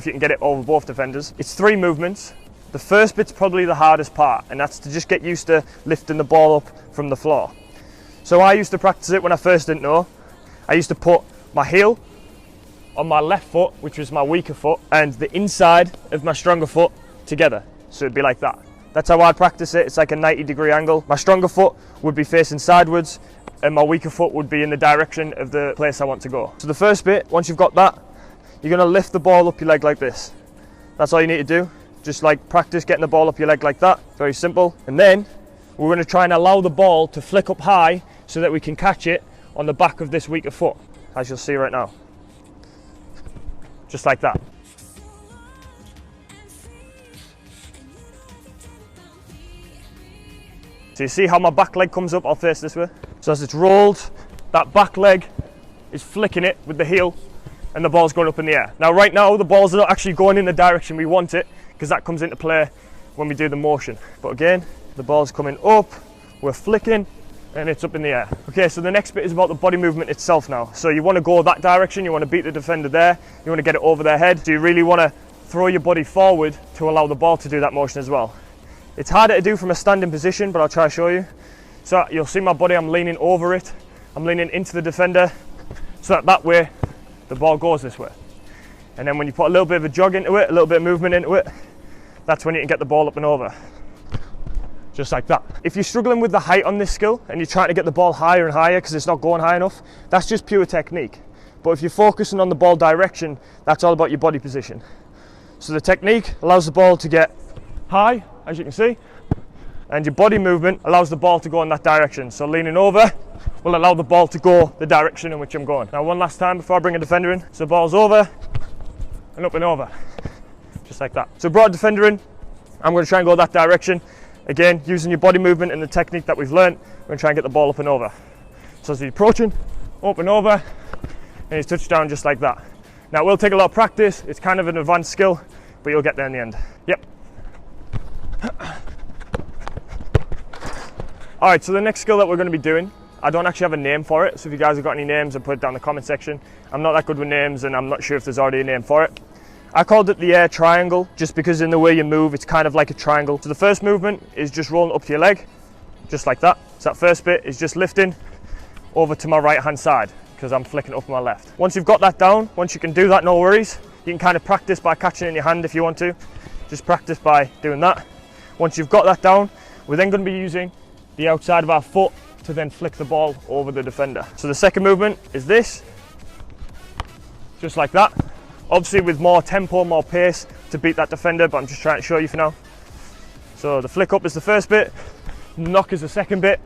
if you can get it over both defenders. It's 3 movements. The first bit's probably the hardest part, and that's to just get used to lifting the ball up from the floor. So I used to practice it when I first didn't know. I used to put my heel on my left foot, which was my weaker foot, and the inside of my stronger foot together. So it'd be like that. That's how I'd practice it. It's like a 90-degree angle. My stronger foot would be facing sideways, and my weaker foot would be in the direction of the place I want to go. So the first bit, once you've got that, you're gonna lift the ball up your leg like this. That's all you need to do. Just like practice getting the ball up your leg like that. Very simple. And then we're gonna try and allow the ball to flick up high so that we can catch it on the back of this weaker foot, as you'll see right now. Just like that. So you see how my back leg comes up? I'll face this way. So as it's rolled, that back leg is flicking it with the heel and the ball's going up in the air. Now right now the ball's not actually going in the direction we want it, because that comes into play when we do the motion. But again, the ball's coming up, we're flicking, and it's up in the air. Okay, so the next bit is about the body movement itself now. So you want to go that direction, you want to beat the defender there, you want to get it over their head. So you really want to throw your body forward to allow the ball to do that motion as well. It's harder to do from a standing position, but I'll try to show you. So you'll see my body, I'm leaning over it, I'm leaning into the defender, so that way the ball goes this way. And then when you put a little bit of a jog into it, a little bit of movement into it, that's when you can get the ball up and over. Just like that. If you're struggling with the height on this skill and you're trying to get the ball higher and higher because it's not going high enough, that's just pure technique. But if you're focusing on the ball direction, that's all about your body position. So the technique allows the ball to get high, as you can see, and your body movement allows the ball to go in that direction. So leaning over will allow the ball to go the direction in which I'm going. Now one last time before I bring a defender in. So the ball's over and up and over, just like that. So brought a defender in, I'm going to try and go that direction. Again, using your body movement and the technique that we've learned, we're going to try and get the ball up and over. So as he's approaching, up and over, and he's touched down just like that. Now it will take a lot of practice, it's kind of an advanced skill, but you'll get there in the end. Yep. Alright, so the next skill that we're going to be doing, I don't actually have a name for it, so if you guys have got any names, I'll put it down in the comment section. I'm not that good with names and I'm not sure if there's already a name for it. I called it the air triangle, just because in the way you move, it's kind of like a triangle. So the first movement is just rolling up to your leg, just like that. So that first bit is just lifting over to my right hand side, because I'm flicking up my left. Once you've got that down, once you can do that, no worries. You can kind of practice by catching it in your hand if you want to. Just practice by doing that. Once you've got that down, we're then going to be using the outside of our foot to then flick the ball over the defender. So the second movement is this, just like that. Obviously with more tempo, more pace to beat that defender, but I'm just trying to show you for now. So the flick up is the first bit, knock is the second bit,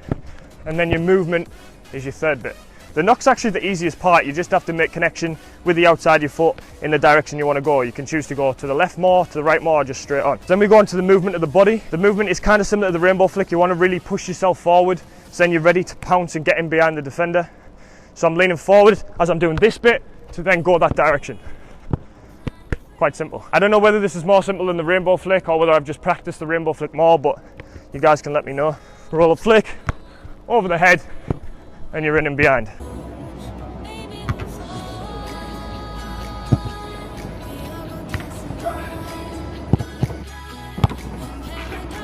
and then your movement is your third bit. The knock's actually the easiest part. You just have to make connection with the outside of your foot in the direction you want to go. You can choose to go to the left more, to the right more, or just straight on. Then we go on to the movement of the body. The movement is kind of similar to the rainbow flick. You want to really push yourself forward, so then you're ready to pounce and get in behind the defender. So I'm leaning forward as I'm doing this bit to then go that direction. Quite simple. I don't know whether this is more simple than the rainbow flick or whether I've just practiced the rainbow flick more, but you guys can let me know. Roll up flick, over the head, and you're in and behind.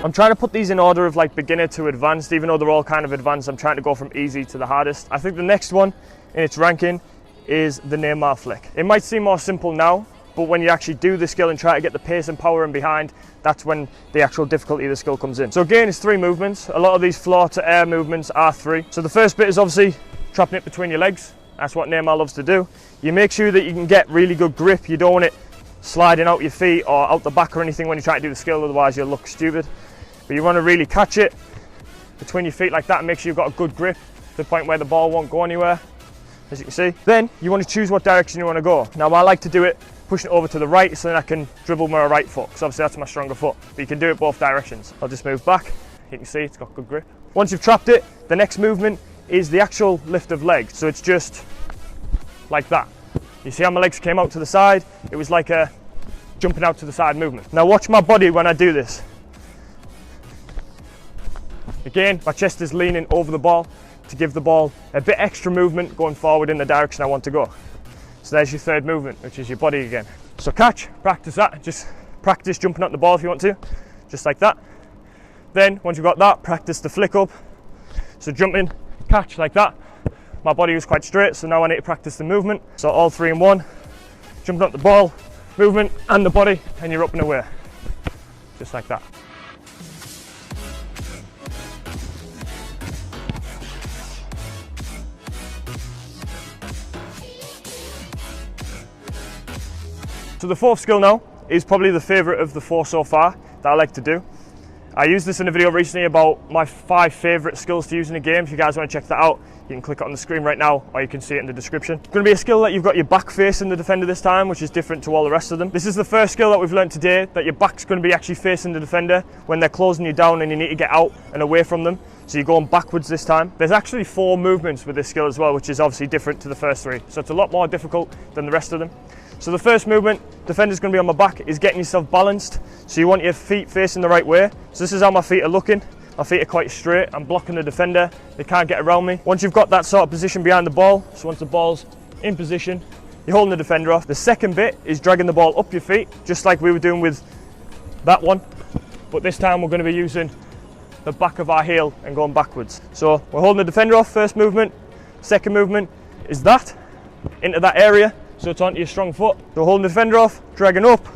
I'm trying to put these in order of like beginner to advanced. Even though they're all kind of advanced, I'm trying to go from easy to the hardest. I think the next one in its ranking is the Neymar flick. It might seem more simple now, but when you actually do the skill and try to get the pace and power in behind, that's when the actual difficulty of the skill comes in. So again, it's 3 movements. A lot of these floor to air movements are 3. So the first bit is obviously trapping it between your legs. That's what Neymar loves to do. You make sure that you can get really good grip. You don't want it sliding out your feet or out the back or anything when you try to do the skill, otherwise you'll look stupid. But you want to really catch it between your feet like that and make sure you've got a good grip to the point where the ball won't go anywhere, as you can see. Then you want to choose what direction you want to go. Now I like to do it pushing it over to the right, so then I can dribble my right foot, because obviously that's my stronger foot. But you can do it both directions. I'll just move back. You can see it's got good grip. Once you've trapped it, the next movement is the actual lift of leg. So it's just like that. You see how my legs came out to the side? It was like a jumping out to the side movement. Now watch my body when I do this. Again, my chest is leaning over the ball to give the ball a bit extra movement going forward in the direction I want to go. So there's your third movement, which is your body again. So catch, practice that, just practice jumping at the ball if you want to, just like that. Then once you've got that, practice the flick up. So jump in, catch like that. My body was quite straight, so now I need to practice the movement. So all three in one, jumping at the ball, movement and the body, and you're up and away, just like that. So the fourth skill now is probably the favourite of the four so far that I like to do. I used this in a video recently about my 5 favourite skills to use in a game. If you guys want to check that out, you can click it on the screen right now, or you can see it in the description. It's going to be a skill that you've got your back facing the defender this time, which is different to all the rest of them. This is the first skill that we've learned today, that your back's going to be actually facing the defender when they're closing you down and you need to get out and away from them. So you're going backwards this time. There's actually 4 movements with this skill as well, which is obviously different to the first 3. So it's a lot more difficult than the rest of them. So the first movement, defender's going to be on my back, is getting yourself balanced. So you want your feet facing the right way. So this is how my feet are looking. My feet are quite straight. I'm blocking the defender. They can't get around me. Once you've got that sort of position behind the ball, so once the ball's in position, you're holding the defender off. The second bit is dragging the ball up your feet, just like we were doing with that one. But this time we're going to be using the back of our heel and going backwards. So we're holding the defender off, first movement. Second movement is that, into that area. So it's onto your strong foot. So holding the defender off, dragging up,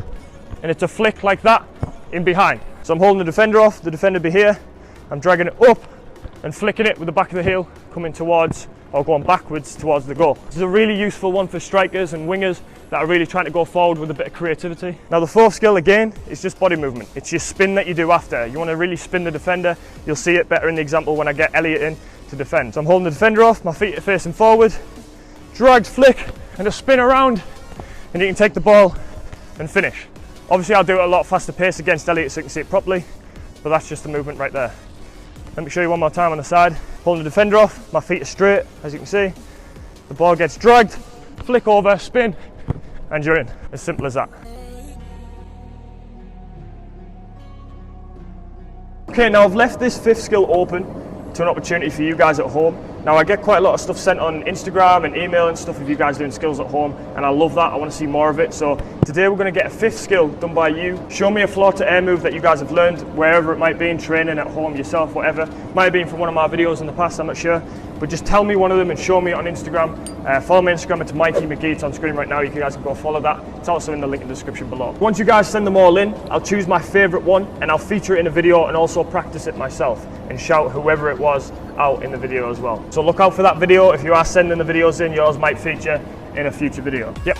and it's a flick like that in behind. So I'm holding the defender off, the defender be here, I'm dragging it up and flicking it with the back of the heel, coming towards or going backwards towards the goal. This is a really useful one for strikers and wingers that are really trying to go forward with a bit of creativity. Now the fourth skill again is just body movement. It's your spin that you do after. You want to really spin the defender. You'll see it better in the example when I get Elliot in to defend. So I'm holding the defender off, my feet are facing forward, dragged flick, and a spin around, and you can take the ball and finish. Obviously I'll do it at a lot faster pace against Elliot so you can see it properly, but that's just the movement right there. Let me show you one more time on the side. Holding the defender off, my feet are straight, as you can see. The ball gets dragged, flick over, spin, and you're in. As simple as that. Okay, now I've left this 5th skill open to an opportunity for you guys at home. Now I get quite a lot of stuff sent on Instagram and email and stuff of you guys doing skills at home, and I love that. I want to see more of it. So today we're going to get a 5th skill done by you. Show me a floor to air move that you guys have learned, wherever it might be, in training, at home, yourself, whatever. Might have been from one of my videos in the past, I'm not sure. But just tell me one of them and show me it on Instagram. Follow my Instagram, it's Mikey McGee. It's on screen right now. You guys can go follow that. It's also in the link in the description below. Once you guys send them all in, I'll choose my favourite one and I'll feature it in a video and also practice it myself and shout whoever it was out in the video as well. So look out for that video. If you are sending the videos in, yours might feature in a future video. Yep.